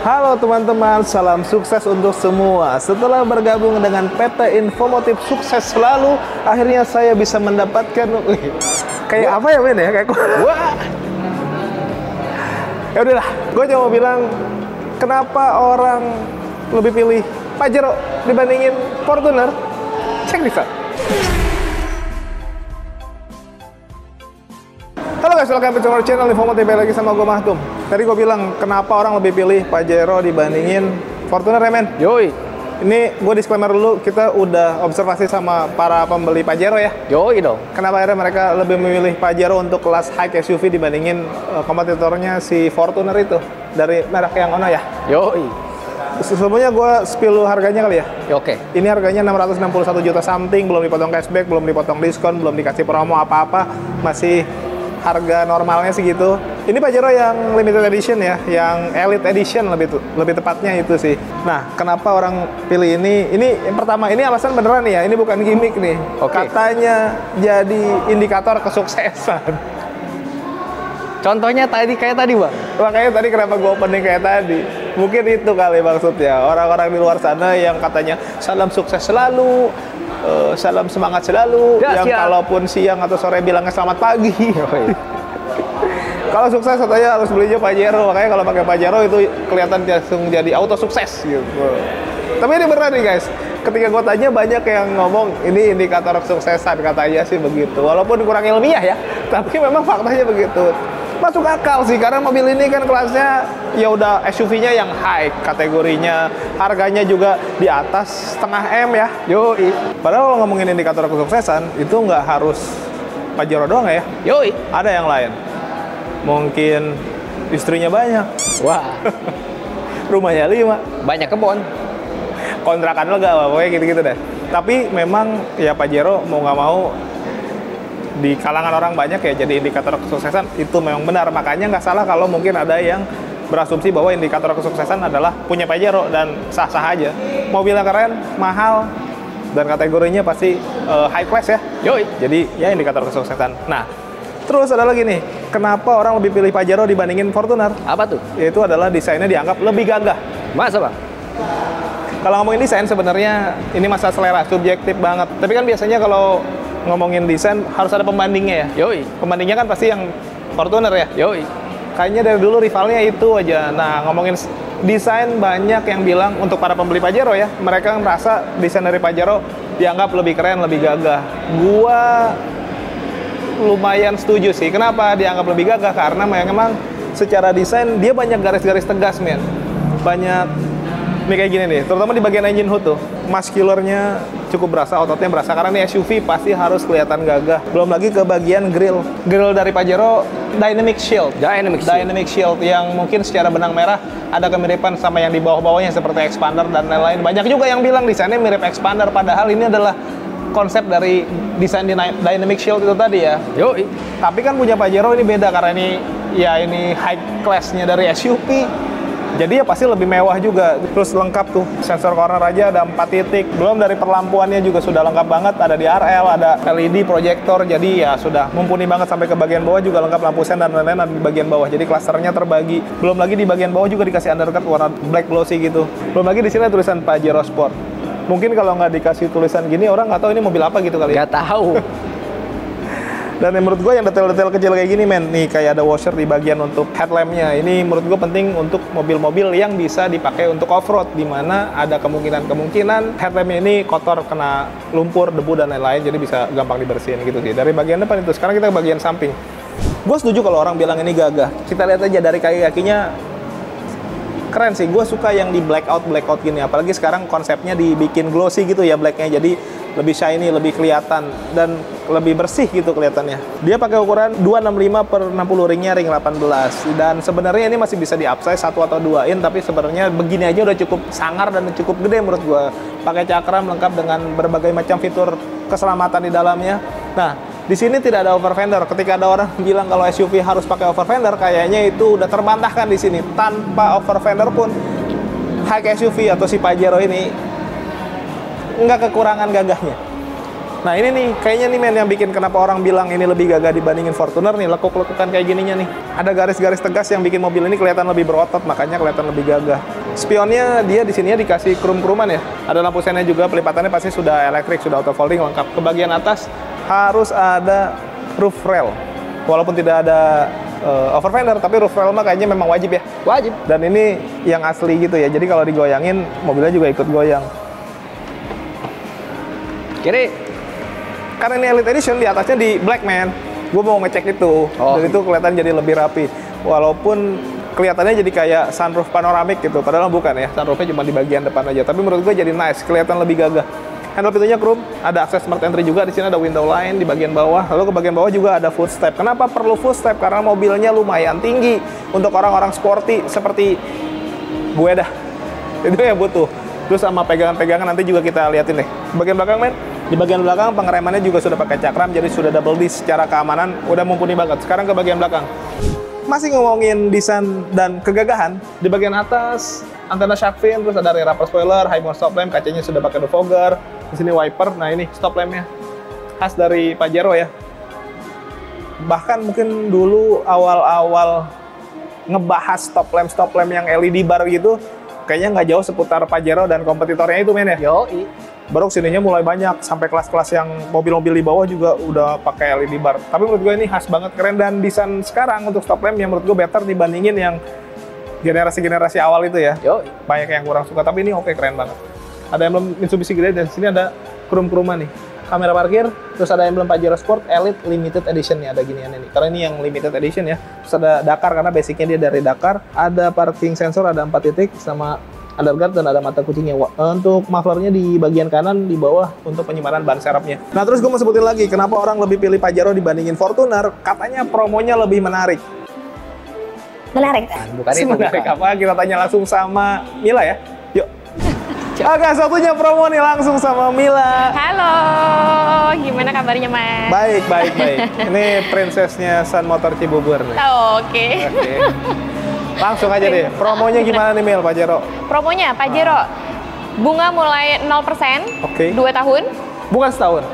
Halo teman-teman, salam sukses untuk semua. Setelah bergabung dengan PT Infomotif Sukses Selalu, akhirnya saya bisa mendapatkan kayak apa ya men ya? Kayak wah. Ya udahlah, gue cuma mau bilang kenapa orang lebih pilih Pajero dibandingin Fortuner. Cek bisa. Halo guys, welcome to our channel Infomotif, lagi sama gue Mahtum. Tadi gue bilang kenapa orang lebih pilih Pajero dibandingin Fortuner ya men? Yoi. Ini gue disclaimer dulu, kita udah observasi sama para pembeli Pajero ya. Yoi dong. Kenapa akhirnya mereka lebih memilih Pajero untuk kelas high SUV dibandingin kompetitornya si Fortuner itu dari merek yang ono ya? Yoi. Sebelumnya gue spill harganya kali ya. Oke. Ini harganya 661 juta something, belum dipotong cashback, belum dipotong diskon, belum dikasih promo apa-apa, masih harga normalnya segitu. Ini Pajero yang limited edition ya, yang elite edition lebih tepatnya itu sih. Nah, kenapa orang pilih ini? Ini yang pertama, ini alasan beneran nih ya, ini bukan gimmick nih. Oke. Katanya jadi indikator kesuksesan. Contohnya kayak tadi, Bang. Makanya tadi kenapa gue opening kayak tadi. Mungkin itu kali maksudnya. Orang-orang di luar sana yang katanya salam sukses selalu, salam semangat selalu, ya, yang siap. Kalaupun siang atau sore bilangnya selamat pagi. Kalau sukses katanya harus belinya Pajero, makanya kalau pakai Pajero itu kelihatan langsung jadi auto sukses gitu. Tapi ini benar nih guys, ketika gue tanya banyak yang ngomong ini indikator kesuksesan, katanya sih begitu. Walaupun kurang ilmiah ya, tapi memang faktanya begitu. Masuk akal sih, karena mobil ini kan kelasnya ya udah SUV-nya yang high kategorinya, harganya juga di atas setengah M ya. Yoi. Padahal kalau ngomongin indikator kesuksesan itu nggak harus Pajero doang ya. Yoi. Ada yang lain. Mungkin istrinya banyak. Wah. Rumahnya 5. Banyak kebun. Kontrakan lega, pokoknya gitu-gitu deh. Tapi memang ya Pajero mau nggak mau di kalangan orang banyak ya jadi indikator kesuksesan, itu memang benar. Makanya nggak salah kalau mungkin ada yang berasumsi bahwa indikator kesuksesan adalah punya Pajero, dan sah-sah aja. Mobilnya keren, mahal, dan kategorinya pasti high class ya. Yoi. Jadi ya indikator kesuksesan. Nah, terus ada lagi nih, kenapa orang lebih pilih Pajero dibandingin Fortuner? Apa tuh? Yaitu adalah desainnya dianggap lebih gagah. Masa, Bang? Kalau ngomongin desain sebenarnya ini masalah selera, subjektif banget. Tapi kan biasanya kalau ngomongin desain harus ada pembandingnya ya. Yoi. Pembandingnya kan pasti yang Fortuner ya. Yoi. Kayaknya dari dulu rivalnya itu aja. Nah, ngomongin desain, banyak yang bilang untuk para pembeli Pajero ya, mereka merasa desain dari Pajero dianggap lebih keren, lebih gagah. Gua lumayan setuju sih. Kenapa dianggap lebih gagah? Karena memang secara desain dia banyak garis-garis tegas, men. Banyak ini kayak gini nih, terutama di bagian engine hood tuh, muscularnya cukup berasa, ototnya berasa, karena ini SUV pasti harus kelihatan gagah. Belum lagi ke bagian grill dari Pajero Dynamic Shield yang mungkin secara benang merah ada kemiripan sama yang di bawah-bawahnya seperti Expander dan lain-lain. Banyak juga yang bilang desainnya mirip Expander, padahal ini adalah konsep dari desain Dynamic Shield itu tadi ya. Yoi. Tapi kan punya Pajero ini beda, karena ini high class-nya dari SUV. Jadi ya pasti lebih mewah juga. Terus lengkap tuh, sensor corner aja ada 4 titik. Belum dari perlampuannya juga sudah lengkap banget. Ada DRL, ada LED proyektor. Jadi ya sudah mumpuni banget. Sampai ke bagian bawah juga lengkap, lampu sen dan lain-lain ada di bagian bawah. Jadi klasternya terbagi. Belum lagi di bagian bawah juga dikasih undercut warna black glossy gitu. Belum lagi di sini ada tulisan Pajero Sport. Mungkin kalau nggak dikasih tulisan gini, orang nggak tahu ini mobil apa gitu kali ya. Nggak tahu. Dan menurut gue yang detail-detail kecil kayak gini men, nih kayak ada washer di bagian untuk headlampnya. Ini menurut gue penting untuk mobil-mobil yang bisa dipakai untuk off-road, dimana ada kemungkinan headlampnya ini kotor, kena lumpur, debu, dan lain-lain, jadi bisa gampang dibersihin gitu sih. Dari bagian depan itu, sekarang kita ke bagian samping. Gue setuju kalau orang bilang ini gagah. Kita lihat aja dari kaki-kakinya, keren sih. Gue suka yang di blackout gini, apalagi sekarang konsepnya dibikin glossy gitu ya blacknya, jadi lebih shiny, lebih kelihatan, dan lebih bersih gitu kelihatannya. Dia pakai ukuran 265/60 ringnya ring 18, dan sebenarnya ini masih bisa di upsize 1 atau 2 in, tapi sebenarnya begini aja udah cukup sangar dan cukup gede menurut gua. Pakai cakram lengkap dengan berbagai macam fitur keselamatan di dalamnya. Nah, di sini tidak ada over fender. Ketika ada orang bilang kalau SUV harus pakai over fender, kayaknya itu udah terbantahkan di sini. Tanpa over fender pun high SUV atau si Pajero ini nggak kekurangan gagahnya. Nah ini nih, kayaknya nih men yang bikin kenapa orang bilang ini lebih gagah dibandingin Fortuner nih, lekuk-lekukan kayak gininya nih. Ada garis-garis tegas yang bikin mobil ini kelihatan lebih berotot, makanya kelihatan lebih gagah. Spionnya dia di sininya dikasih krum-kruman ya. Ada lampu sennya juga, pelipatannya pasti sudah elektrik, sudah auto folding lengkap. Ke bagian atas harus ada roof rail. Walaupun tidak ada overfender, tapi roof rail mah kayaknya memang wajib ya. Wajib. Dan ini yang asli gitu ya, jadi kalau digoyangin, mobilnya juga ikut goyang. Kiri. Karena ini Elite Edition, di atasnya di black man. Gue mau ngecek itu, dan itu kelihatan jadi lebih rapi. Walaupun kelihatannya jadi kayak sunroof panoramik gitu, padahal bukan ya. Sunroofnya cuma di bagian depan aja. Tapi menurut gue jadi nice, kelihatan lebih gagah. Handle pintunya chrome, ada akses smart entry juga. Di sini ada window line di bagian bawah. Lalu ke bagian bawah juga ada footstep. Kenapa perlu footstep? Karena mobilnya lumayan tinggi untuk orang-orang sporty seperti gue dah. Itu yang butuh. Terus sama pegangan-pegangan nanti juga kita liatin deh. Bagian belakang men, di bagian belakang pengeremannya juga sudah pakai cakram, jadi sudah double disc. Secara keamanan udah mumpuni banget. Sekarang ke bagian belakang. Masih ngomongin desain dan kegagahan, di bagian atas antena shark fin, terus ada rear upper spoiler, high mount stop lamp, kacanya sudah pakai defogger. Di sini wiper. Nah ini stop lampnya khas dari Pajero ya. Bahkan mungkin dulu awal-awal ngebahas stop lamp yang LED bar gitu, kayaknya nggak jauh seputar Pajero dan kompetitornya itu men ya. Yoi. Baru kesininya mulai banyak, sampai kelas-kelas yang mobil-mobil di bawah juga udah pakai LED bar. Tapi menurut gue ini khas banget, keren, dan desain sekarang untuk stop lamp yang menurut gue better dibandingin yang generasi-generasi awal itu ya. Yoi. Banyak yang kurang suka, tapi ini oke, keren banget. Ada emblem Mitsubishi gede, dan sini ada krum-kruman nih. Kamera parkir, terus ada emblem Pajero Sport Elite Limited Edition nih, ada ginian nih. Karena ini yang limited edition ya. Terus ada Dakar, karena basicnya dia dari Dakar. Ada parking sensor, ada 4 titik, sama underguard, dan ada mata kucingnya. Untuk mufflernya di bagian kanan, di bawah untuk penyimpanan ban serepnya. Nah terus gue mau sebutin lagi, kenapa orang lebih pilih Pajero dibandingin Fortuner. Katanya promonya lebih menarik. Menarik. Bukan itu. Menarik apa? Kita tanya langsung sama Mila ya. Yuk. Oke, satunya promo nih langsung sama Mila. Halo, gimana kabarnya Mas? Baik. Ini prinsesnya Sun Motor Cibubur nih. Oke. Langsung aja deh, promonya gimana nih Mil, Pajero? Promonya Pajero, bunga mulai 0%, Oke. 2 tahun. Bukan setahun?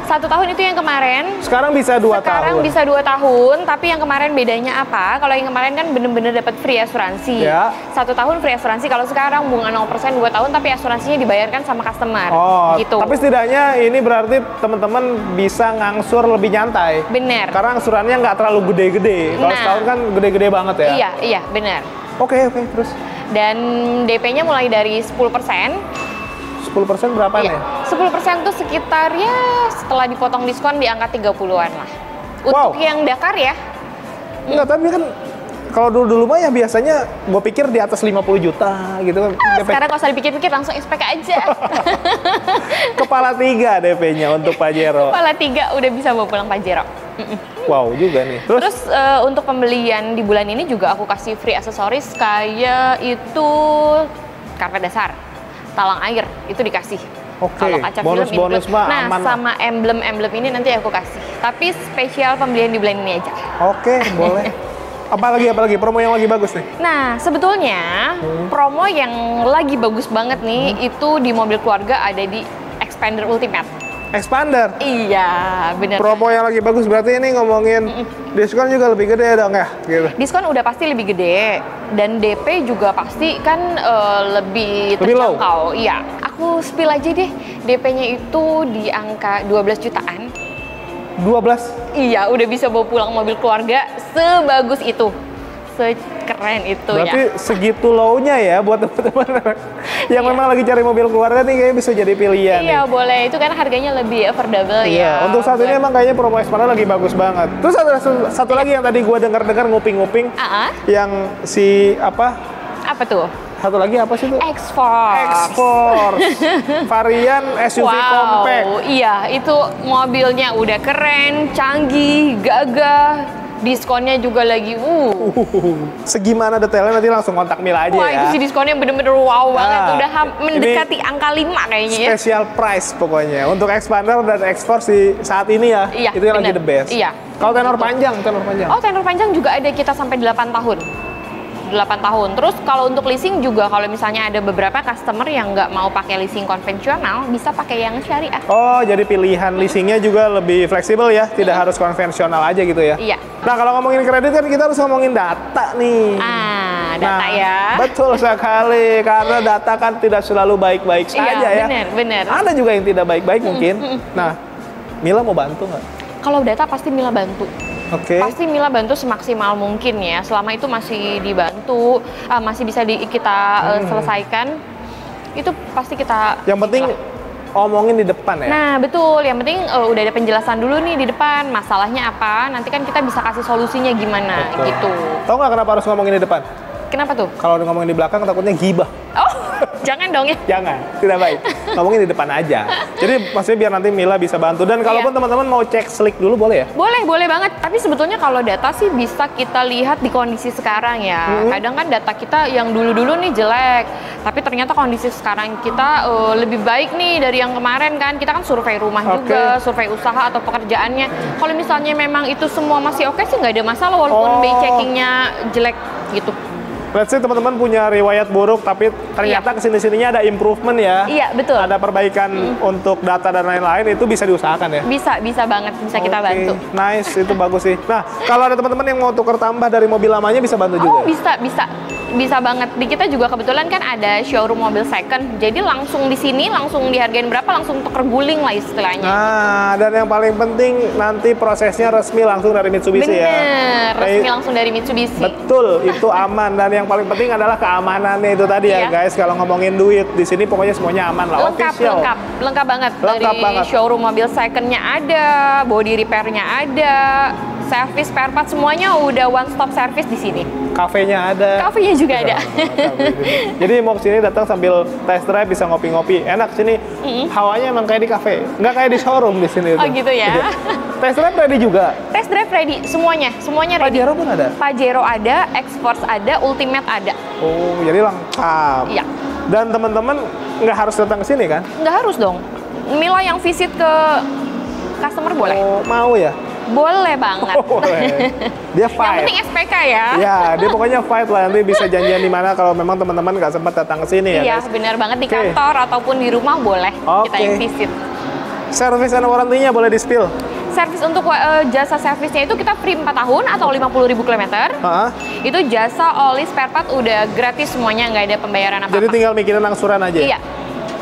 1 tahun itu yang kemarin. Sekarang bisa 2 tahun? Sekarang bisa 2 tahun, tapi yang kemarin bedanya apa? Kalau yang kemarin kan bener-bener dapat free asuransi. Ya. 1 tahun free asuransi, kalau sekarang bunga 0% 2 tahun, tapi asuransinya dibayarkan sama customer. Oh, gitu. tapi setidaknya ini berarti teman-teman bisa ngangsur lebih nyantai. Bener. Karena angsurannya nggak terlalu gede-gede. Kalau Nah. setahun kan gede-gede banget ya? Iya, benar. Oke, terus? Dan DP-nya mulai dari 10%. 10% berapa nih? Iya, 10% tuh sekitar ya setelah dipotong diskon di angka 30-an lah. Untuk Wow. yang Dakar ya. Enggak, tapi kan kalau dulu mah ya biasanya gue pikir di atas 50 juta gitu kan. DP. Sekarang nggak usah dipikir-pikir, langsung SPK aja. Kepala 3 DP-nya untuk Pajero. Kepala 3 udah bisa bawa pulang Pajero. Wow juga nih. Terus untuk pembelian di bulan ini juga aku kasih free aksesoris kayak itu karpet dasar, talang air, itu dikasih. Oke, Kalau kaca bonus-bonus film mah nah, aman. sama emblem-emblem ini nanti aku kasih. Tapi spesial pembelian di bulan ini aja. Oke, boleh. Apalagi promo yang lagi bagus nih? Nah, sebetulnya promo yang lagi bagus banget nih itu di mobil keluarga ada di Expander Ultimate. Expander. Iya, bener. Promo yang lagi bagus berarti ini ngomongin diskon juga lebih gede dong ya, gitu. Diskon udah pasti lebih gede dan DP juga pasti kan lebih Lebih low? terjangkau. Iya, aku spill aja deh. DP-nya itu di angka 12 jutaan. 12. Iya, udah bisa bawa pulang mobil keluarga sebagus itu. Sekeren itu Berarti ya. segitu low-nya ya buat teman-teman yang memang lagi cari mobil keluarga nih, kayaknya bisa jadi pilihan Iya, nih. boleh. Itu kan harganya lebih affordable ya. Iya, untuk saat ini emang kayaknya promo Expander lagi bagus banget. Terus ada satu lagi yang tadi gue dengar nguping-nguping, yang si apa tuh? Satu lagi apa sih tuh? X-Force. X-Force. Varian SUV compact. Iya, itu mobilnya udah keren, canggih, gagah. Diskonnya juga lagi Segimana detailnya nanti langsung kontak Mila aja. Wah, ya. itu sih diskonnya bener-bener wow banget. Udah mendekati ini angka 5 kayaknya ya. Special price pokoknya untuk Expander dan X-Force di saat ini ya. Iya, itu yang lagi bener. the best. Iya. Kalau tenor panjang. Oh, tenor panjang juga ada kita sampai 8 tahun. 8 tahun. Terus kalau untuk leasing juga, kalau misalnya ada beberapa customer yang nggak mau pakai leasing konvensional, bisa pakai yang syariah. Oh, jadi pilihan leasingnya juga lebih fleksibel ya, tidak harus konvensional aja gitu ya? Iya. Nah, kalau ngomongin kredit kan kita harus ngomongin data nih. Data ya. Betul sekali, karena data kan tidak selalu baik-baik saja ya. Bener. Ada juga yang tidak baik-baik mungkin. Nah, Mila mau bantu nggak? Kalau data pasti Mila bantu. Oke. Pasti Mila bantu semaksimal mungkin ya. Selama itu masih dibantu, masih bisa kita selesaikan, itu pasti kita. Yang penting omongin di depan ya. Nah betul, yang penting udah ada penjelasan dulu nih di depan. Masalahnya apa? Nanti kan kita bisa kasih solusinya gimana gitu. Tahu nggak kenapa harus ngomongin di depan? Kenapa tuh? Kalau ngomongin di belakang takutnya gibah. Oh, jangan dong ya. Jangan, tidak baik. Ngomongin di depan aja. Jadi maksudnya biar nanti Mila bisa bantu. Dan kalaupun teman-teman mau cek slick dulu boleh ya? Boleh banget. Tapi sebetulnya kalau data sih bisa kita lihat di kondisi sekarang ya. Kadang kan data kita yang dulu-dulu nih jelek. Tapi ternyata kondisi sekarang kita lebih baik nih dari yang kemarin kan. Kita kan survei rumah juga, survei usaha atau pekerjaannya. Kalau misalnya memang itu semua masih oke sih nggak ada masalah walaupun by checkingnya jelek gitu. Let's say teman-teman punya riwayat buruk, tapi ternyata kesini-sininya ada improvement ya. Iya, betul. Ada perbaikan untuk data dan lain-lain, itu bisa diusahakan ya? Bisa banget, bisa kita bantu. Nice, itu bagus sih. Nah, kalau ada teman-teman yang mau tukar tambah dari mobil lamanya, bisa bantu juga? Bisa banget. Di kita juga kebetulan kan ada showroom mobil second, jadi langsung di sini, langsung dihargain berapa, langsung tuker guling lah istilahnya. Nah, dan yang paling penting nanti prosesnya resmi langsung dari Mitsubishi ya? Bener, resmi langsung dari Mitsubishi. Betul, itu aman. Dan yang paling penting adalah keamanannya itu tadi ya guys. Kalau ngomongin duit, di sini pokoknya semuanya aman lah. Lengkap banget. Dari showroom mobil secondnya ada, body repairnya ada, service spare part semuanya udah one stop service di sini. Kafenya ada. Kafenya juga ada. Jadi mau kesini datang sambil test drive bisa ngopi-ngopi. Enak sini. Hawanya emang kayak di kafe. Nggak kayak di showroom di sini. Oh gitu ya. Test drive ready juga. Test drive ready semuanya ready. Pajero pun ada. Pajero ada, X-Force ada, Ultimate ada. Oh, jadi lengkap. Iya. Dan teman-teman nggak harus datang ke sini kan? Nggak harus dong. Mila yang visit ke customer boleh. Oh, mau ya? Boleh banget. Oh, boleh. Dia fight. Yang penting SPK ya. Ya, dia pokoknya fight lah. Nanti bisa janjian di mana kalau memang teman-teman nggak sempat datang ke sini ya. Iya, guys. benar banget di kantor ataupun di rumah boleh kita yang visit. Service and warranty-nya boleh di-spill? Servis untuk jasa servisnya itu kita free 4 tahun atau 50.000 kilometer. Itu jasa oli spare part udah gratis semuanya, nggak ada pembayaran apa-apa. Jadi tinggal mikirin angsuran aja ya? Iya,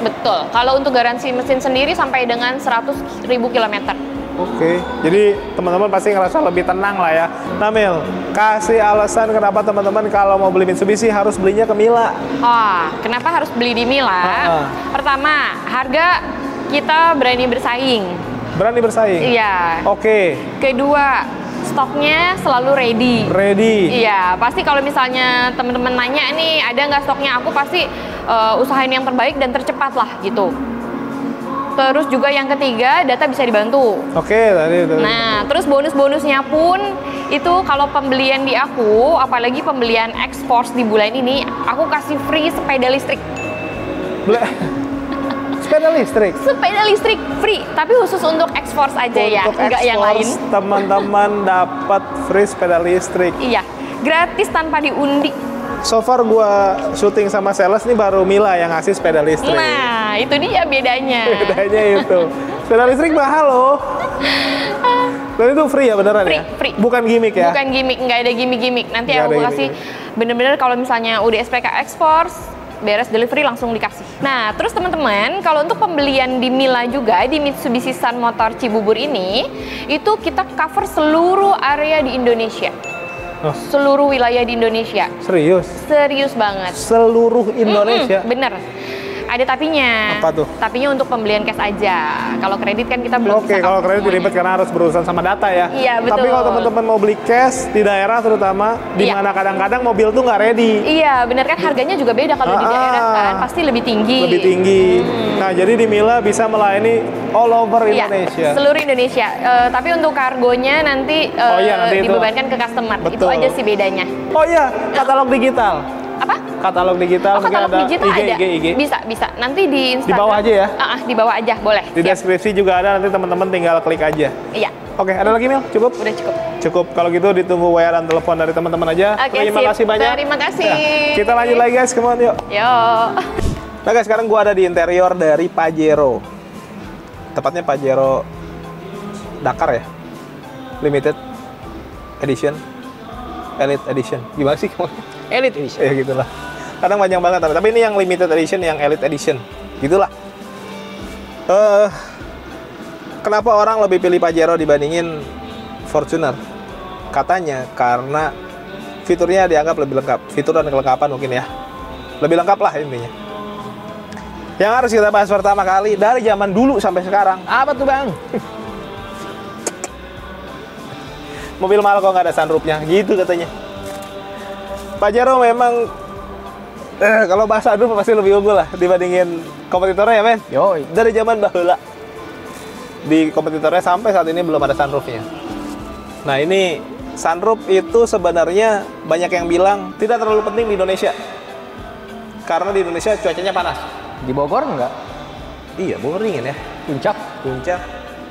betul. Kalau untuk garansi mesin sendiri sampai dengan 100.000 kilometer. Oke, jadi teman-teman pasti ngerasa lebih tenang lah ya. Namil, kasih alasan kenapa teman-teman kalau mau beli Mitsubishi harus belinya ke Mila. Kenapa harus beli di Mila? Pertama, harga kita berani bersaing. Berani bersaing? Iya. Oke. Kedua, stoknya selalu ready. Ready? Iya, pasti kalau misalnya teman-teman nanya nih, ada nggak stoknya, aku pasti usahain yang terbaik dan tercepat lah gitu. Terus juga yang ketiga, data bisa dibantu. Oke, tadi itu. Nah, terus bonus-bonusnya pun itu kalau pembelian di aku, apalagi pembelian X-Force di bulan ini, aku kasih free sepeda listrik. Sepeda listrik? Sepeda listrik free, tapi khusus untuk X-Force aja ya, enggak yang lain. Teman-teman dapat free sepeda listrik. Iya, gratis tanpa diundi. So far gua syuting sama sales nih baru Mila yang ngasih sepeda listrik. Nah, itu dia bedanya. Bedanya itu. Sepeda listrik mahal loh. Dan itu free ya beneran free, ya? Free. Bukan gimmick ya? Bukan gimmick, nggak ada gimmick-gimmick. Nanti nggak aku kasih bener-bener kalau misalnya udah SPK X-Force, beres delivery langsung dikasih. Nah, terus teman-teman, kalau untuk pembelian di Mila juga, di Mitsubishi Sun Motor Cibubur ini, itu kita cover seluruh area di Indonesia. Seluruh wilayah di Indonesia. Serius? Serius banget. Seluruh Indonesia? Bener. Ada tapinya. Apa tuh? Tapinya untuk pembelian cash aja. Kalau kredit kan kita belum bisa. Oke, kalau kredit ribet karena harus berurusan sama data ya. Iya, betul. Tapi kalau teman-teman mau beli cash di daerah terutama, di mana kadang-kadang mobil tuh nggak ready. Iya, bener kan, harganya juga beda kalau di daerah kan, pasti lebih tinggi. Lebih tinggi. Nah, jadi di Mila bisa melayani all over Indonesia. Seluruh Indonesia. Tapi untuk kargonya nanti, nanti dibebankan ke customer. Betul. Itu aja sih bedanya. Oh iya, katalog digital. Apa? Katalog digital, mungkin Katalog ada digital IG, ada. IG. Bisa. Nanti di Instagram. Di bawah aja ya? Di bawah aja, boleh. Di Siap. deskripsi juga ada, nanti teman-teman tinggal klik aja. Iya. Oke, ada lagi Mil? Cukup? Udah cukup. Cukup. Kalau gitu ditunggu WA dan telepon dari teman-teman aja. Oke, Terima sip. kasih banyak. Terima kasih. Ya, kita lanjut lagi guys, come on yuk. Yo. Nah guys, sekarang gua ada di interior dari Pajero. Tepatnya Pajero Dakar ya. Limited Edition. Elite Edition. Gimana sih? Elite Edition. Ya gitulah. Kadang panjang banget tapi ini yang limited edition, yang elite edition. Gitulah. Kenapa orang lebih pilih Pajero dibandingin Fortuner? Katanya karena fiturnya dianggap lebih lengkap. Fitur dan kelengkapan mungkin ya. Lebih lengkap lah intinya. Yang harus kita bahas pertama kali dari zaman dulu sampai sekarang. Apa tuh Bang? Mobil mahal kok nggak ada sunroofnya, gitu katanya. Pajero memang kalau bahasa sunroof pasti lebih unggul lah dibandingin kompetitornya ya men. Yoi. Dari zaman bahula di kompetitornya sampai saat ini belum ada sunroofnya. Nah ini sunroof itu sebenarnya banyak yang bilang tidak terlalu penting di Indonesia karena di Indonesia cuacanya panas. Di Bogor enggak? Iya, Bogor dingin ya. Puncak,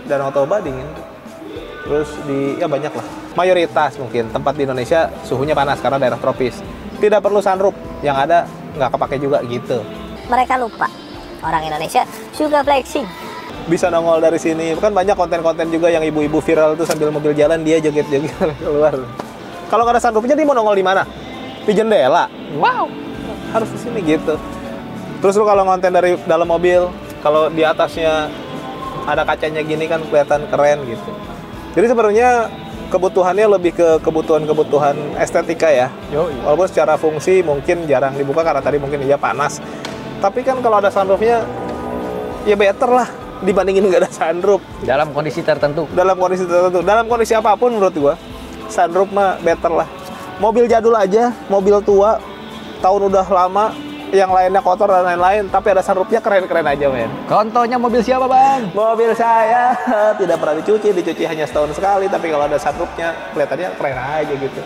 Danau Toba dingin. Terus ya banyak lah. Mayoritas mungkin tempat di Indonesia suhunya panas karena daerah tropis. Tidak perlu sunroof, yang ada nggak kepake juga gitu. Mereka lupa, orang Indonesia suka flexing. Bisa nongol dari sini. Kan banyak konten-konten juga yang ibu-ibu viral tuh sambil mobil jalan dia joget-joget keluar. Kalau nggak ada sunroofnya dia mau nongol di mana? Di jendela. Wow. Harus di sini gitu. Terus lu kalau ngonten dari dalam mobil, kalau di atasnya ada kacanya gini kan kelihatan keren gitu. Jadi sebenarnya kebutuhannya lebih ke kebutuhan estetika ya. Walaupun secara fungsi mungkin jarang dibuka karena tadi mungkin iya panas. Tapi kan kalau ada sunroofnya ya better lah dibandingin nggak ada sunroof. Dalam kondisi tertentu. Dalam kondisi apapun menurut gua sunroof mah better lah. Mobil jadul aja, mobil tua, tahun udah lama, yang lainnya kotor dan lain-lain, tapi ada sunroofnya keren-keren aja men. Contohnya mobil siapa Bang? Mobil saya tidak pernah dicuci hanya setahun sekali, tapi kalau ada sunroofnya kelihatannya keren aja gitu.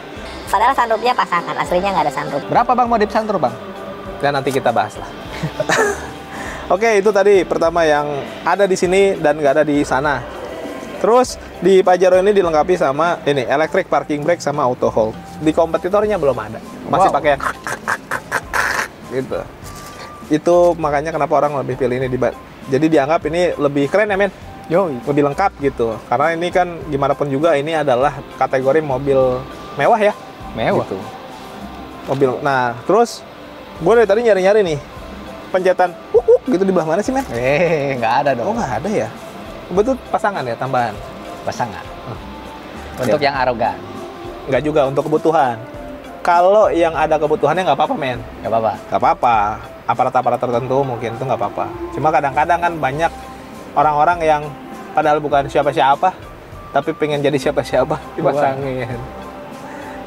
Padahal sunroofnya pasangan, aslinya nggak ada sunroof. Berapa Bang modif sunroof Bang? Dan nanti kita bahas lah. Oke, itu tadi pertama yang ada di sini dan nggak ada di sana. Terus di Pajero ini dilengkapi sama ini electric parking brake sama auto hold. Di kompetitornya belum ada, masih pakai yang gitu. Itu makanya kenapa orang lebih pilih ini jadi dianggap ini lebih keren ya men. Lebih lengkap gitu. Karena ini kan gimana pun juga ini adalah kategori mobil mewah ya. Mewah. Gitu. Mobil. Nah, terus gue dari tadi nyari-nyari nih pencetan gitu di belah mana sih men? Nggak ada dong. Oh nggak ada ya? Betul pasangan ya tambahan? Pasangan. Untuk yang arogan. Nggak juga, untuk kebutuhan. Kalau yang ada kebutuhannya nggak apa-apa men. Nggak apa-apa. Nggak apa-apa. Aparat-aparat tertentu mungkin itu nggak apa-apa. Cuma kadang-kadang kan banyak orang-orang yang padahal bukan siapa-siapa, tapi pengen jadi siapa-siapa dipasangin.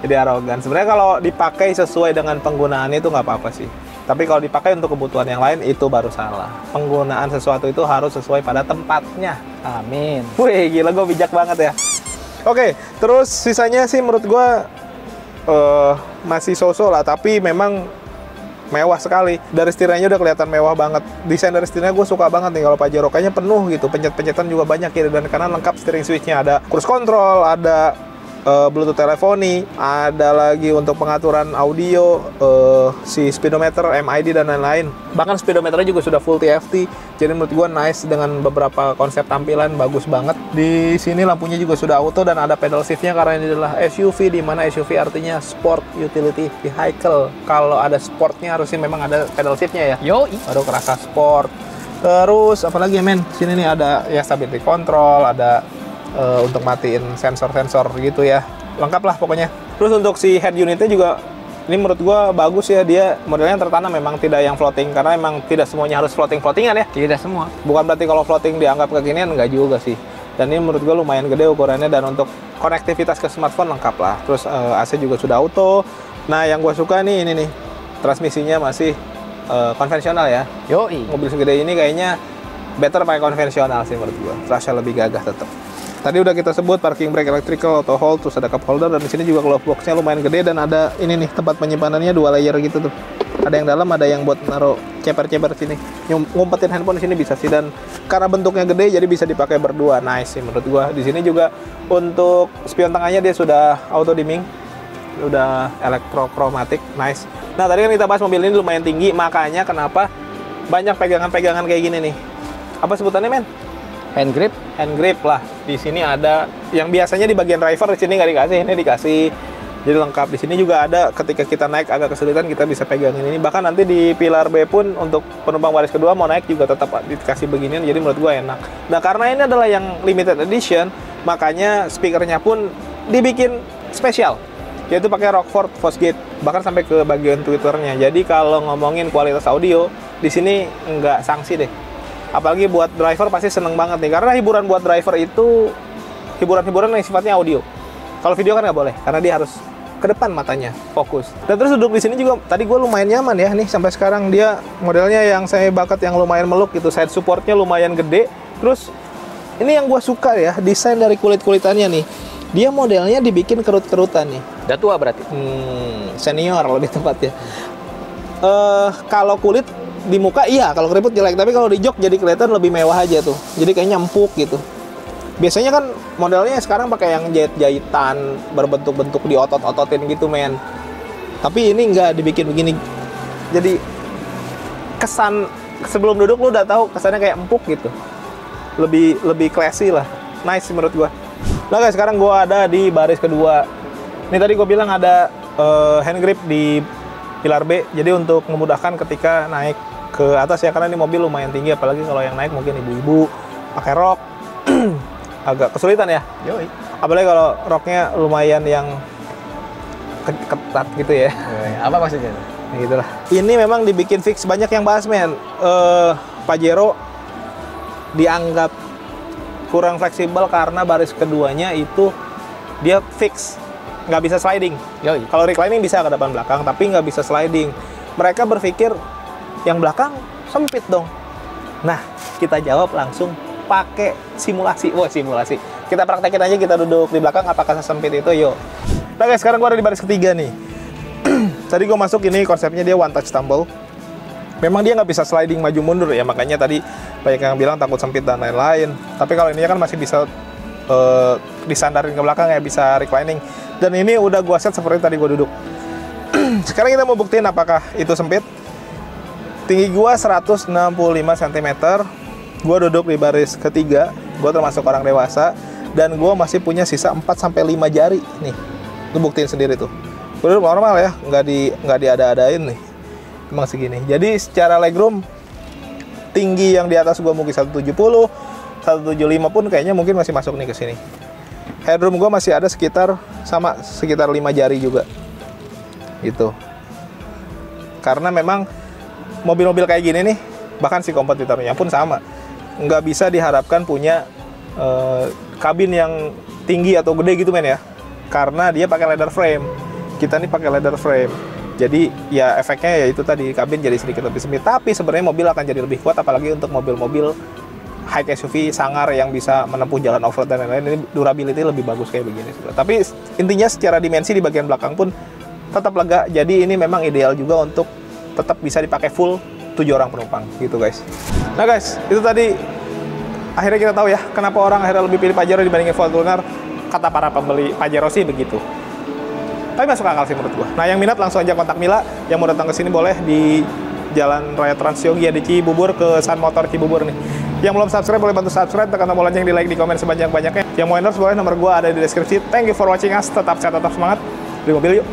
Jadi arogan. Sebenarnya kalau dipakai sesuai dengan penggunaannya itu nggak apa-apa sih. Tapi kalau dipakai untuk kebutuhan yang lain itu baru salah. Penggunaan sesuatu itu harus sesuai pada tempatnya. Amin. Wih, gila gue bijak banget ya. Oke, terus sisanya sih menurut gue masih so-so lah, tapi memang mewah sekali. Dari setirnya udah kelihatan mewah banget. Desain dari setirnya gue suka banget nih kalau Pajero, kayaknya penuh gitu. Pencet-pencetan juga banyak kiri dan kanan, lengkap steering switch-nya. Ada cruise control, ada Bluetooth teleponi, ada lagi untuk pengaturan audio, si speedometer, MID dan lain-lain. Bahkan speedometernya juga sudah full TFT. Jadi menurut gua nice dengan beberapa konsep tampilan, bagus banget. Di sini lampunya juga sudah auto dan ada pedal shift-nya karena ini adalah SUV, di mana SUV artinya Sport Utility Vehicle. Kalau ada sportnya harusnya memang ada pedal shift-nya ya. Baru kerasa sport. Terus apalagi ya men? Sini nih ada ya stability control, ada untuk matiin sensor-sensor gitu ya, lengkap lah pokoknya. Terus untuk si head unitnya juga ini menurut gua bagus ya, dia modelnya tertanam, memang tidak yang floating karena memang tidak semuanya harus floating-floatingan ya. Tidak semua. Bukan berarti kalau floating dianggap kekinian, enggak juga sih. Dan ini menurut gua lumayan gede ukurannya dan untuk konektivitas ke smartphone lengkap lah. Terus AC juga sudah auto. Nah yang gua suka nih ini nih, transmisinya masih konvensional ya. Mobil segede ini kayaknya better pakai konvensional sih menurut gua. Terasa lebih gagah tetap. Tadi udah kita sebut parking brake electrical, auto hold, terus ada cup holder, dan di sini juga glove box-nya lumayan gede, dan ada ini nih tempat penyimpanannya 2 layer gitu tuh. Ada yang dalam, ada yang buat naruh ceper-ceper sini. Ngumpetin handphone di sini bisa sih, dan karena bentuknya gede jadi bisa dipakai berdua. Nice sih menurut gua. Di sini juga untuk spion tengahnya dia sudah auto dimming, udah elektrochromatic, nice. Nah tadi kan kita bahas mobil ini lumayan tinggi, makanya kenapa banyak pegangan-pegangan kayak gini nih. Apa sebutannya, men? Hand grip. Hand grip lah. Di sini ada yang biasanya di bagian driver, di sini nggak dikasih, ini dikasih. Jadi lengkap. Di sini juga ada ketika kita naik agak kesulitan kita bisa pegangin ini. Bahkan nanti di pilar B pun untuk penumpang baris kedua mau naik juga tetap dikasih beginian. Jadi menurut gua enak. Nah karena ini adalah yang limited edition, makanya speakernya pun dibikin spesial. Yaitu pakai Rockford Fosgate, bahkan sampai ke bagian Twitternya. Jadi kalau ngomongin kualitas audio, di sini nggak sanksi deh. Apalagi buat driver pasti seneng banget nih, karena hiburan buat driver itu hiburan-hiburan yang sifatnya audio. Kalau video kan nggak boleh, karena dia harus ke depan matanya, fokus. Dan terus duduk di sini juga, tadi gue lumayan nyaman ya nih, sampai sekarang dia modelnya yang saya bakat yang lumayan meluk gitu, side supportnya lumayan gede. Terus ini yang gue suka ya, desain dari kulit-kulitannya nih, dia modelnya dibikin kerut-kerutan nih. Udah tua berarti? Senior loh di tempatnya. Kalau kulit di muka iya, kalau keriput jelek, tapi kalau di jok jadi kelihatan lebih mewah aja tuh. Jadi kayaknya empuk gitu. Biasanya kan modelnya sekarang pakai yang jahit-jahitan berbentuk-bentuk di otot-ototin gitu, men. Tapi ini nggak dibikin begini. Jadi kesan sebelum duduk lu udah tahu kesannya kayak empuk gitu. Lebih classy lah. Nice menurut gua. Nah guys, sekarang gua ada di baris kedua. Ini tadi gua bilang ada hand grip di pilar B. Jadi untuk memudahkan ketika naik ke atas ya, karena ini mobil lumayan tinggi, apalagi kalau yang naik mungkin ibu-ibu pakai rok agak kesulitan ya. Yoi. Apalagi kalau roknya lumayan yang ketat gitu ya. Apa maksudnya? Nah, gitulah. Ini memang dibikin fix, banyak yang bahas, men. Pajero dianggap kurang fleksibel karena baris keduanya itu dia fix, nggak bisa sliding. Yoi. Kalau reclining bisa ke depan belakang, tapi nggak bisa sliding. Mereka berpikir yang belakang sempit dong. Nah, kita jawab langsung pakai simulasi. Wah, simulasi. Kita praktekin aja, kita duduk di belakang, apakah sesempit itu, yuk. Nah guys, sekarang gue ada di baris ketiga nih. Tadi gue masuk, ini konsepnya dia one touch tumble. Memang dia nggak bisa sliding maju mundur ya, makanya tadi banyak yang bilang takut sempit dan lain-lain. Tapi kalau ini kan masih bisa disandarin ke belakang ya, bisa reclining. Dan ini udah gue set seperti tadi gue duduk. Sekarang kita mau buktiin apakah itu sempit. Tinggi gue 165 cm. Gue duduk di baris ketiga. Gue termasuk orang dewasa. Dan gue masih punya sisa 4-5 jari. Nih, lu buktiin sendiri tuh. Gue duduk normal ya, nggak diada-adain nih. Emang segini. Jadi secara legroom, tinggi yang di atas gue mungkin 170, 175 pun kayaknya mungkin masih masuk nih ke sini. Headroom gue masih ada sekitar 5 jari juga. Gitu. Karena memang mobil-mobil kayak gini nih, bahkan si kompetitornya pun sama, nggak bisa diharapkan punya kabin yang tinggi atau gede gitu, men ya, karena dia pakai leather frame. Kita nih pakai leather frame, jadi ya efeknya ya itu tadi, kabin jadi sedikit lebih sempit. Tapi sebenarnya mobil akan jadi lebih kuat, apalagi untuk mobil-mobil high SUV sangar yang bisa menempuh jalan off-road dan lain-lain. Ini durability lebih bagus kayak begini sebenarnya. Tapi intinya secara dimensi di bagian belakang pun tetap lega. Jadi ini memang ideal juga untuk tetap bisa dipakai full 7 orang penumpang gitu, guys. Nah guys, itu tadi akhirnya kita tahu ya kenapa orang akhirnya lebih pilih Pajero dibandingin Fortuner. Kata para pembeli Pajero sih begitu. Tapi masuk akal sih menurut gua. Nah, yang minat langsung aja kontak Mila. Yang mau datang ke sini boleh di Jalan Raya Trans Yogi di Cibubur ke Sun Motor Cibubur nih. Yang belum subscribe boleh bantu subscribe, tekan tombol lonceng, di like, di komen sebanyak-banyaknya. Yang mau endorse boleh, nomor gua ada di deskripsi. Thank you for watching us. Tetap sehat, tetap semangat. Beli mobil yuk.